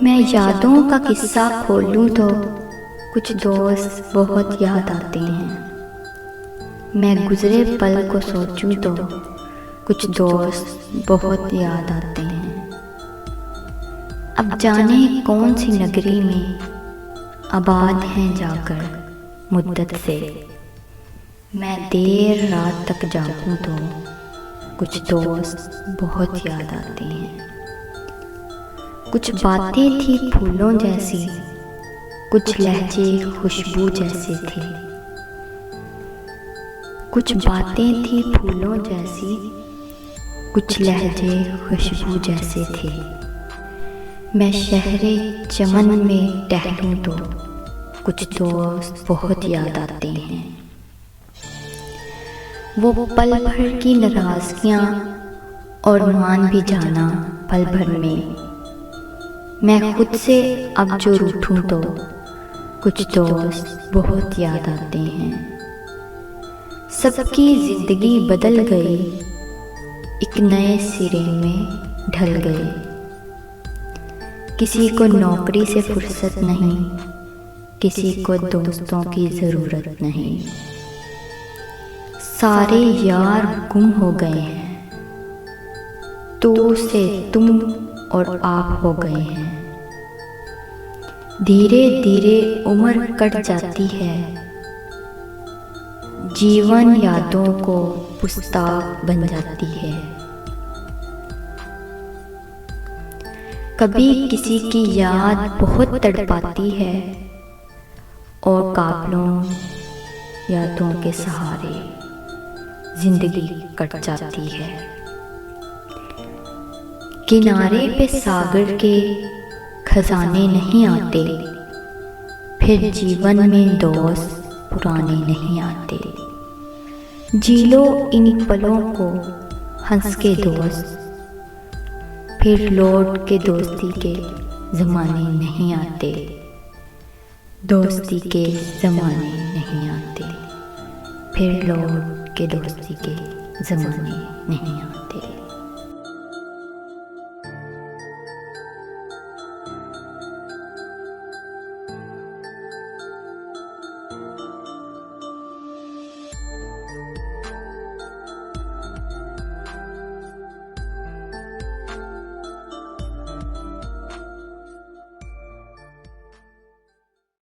मैं यादों का किस्सा खोलूं तो कुछ दोस्त बहुत याद आते हैं। मैं गुजरे पल को सोचूं तो कुछ दोस्त बहुत याद आते हैं। अब जाने कौन सी नगरी में आबाद हैं जाकर मुद्दत से। मैं देर रात तक जागूं तो कुछ दोस्त बहुत याद आते हैं। कुछ बातें थी फूलों जैसी, कुछ लहजे खुशबू जैसे थे। कुछ बातें थी फूलों जैसी, कुछ लहजे खुशबू जैसे थे। मैं शहरे चमन में टहलूं तो कुछ दोस्त बहुत याद आते हैं। वो पल भर की नाराज़गियाँ और मान भी जाना पल भर में। मैं खुद से अब जो रूठूं तो कुछ दोस्त बहुत याद आते हैं। सबकी ज़िंदगी बदल गई, एक नए सिरे में ढल गए। किसी को नौकरी से फुर्सत नहीं, किसी को दोस्तों की ज़रूरत नहीं। सारे यार गुम हो गए हैं, तू से तुम और आप हो गए हैं। धीरे धीरे उम्र कट जाती है, जीवन यादों को पुस्तक बन जाती है। कभी किसी की याद बहुत तड़पाती है और काफिलों यादों के सहारे जिंदगी कट जाती है। किनारे पे सागर के खजाने नहीं आते, फिर जीवन में दोस्त पुराने नहीं आते। जी लो इन पलों को हंस के दोस्त, फिर लौट के दोस्ती के ज़माने नहीं आते। दोस्ती के ज़माने नहीं आते, फिर लौट के दोस्ती के ज़माने नहीं आते।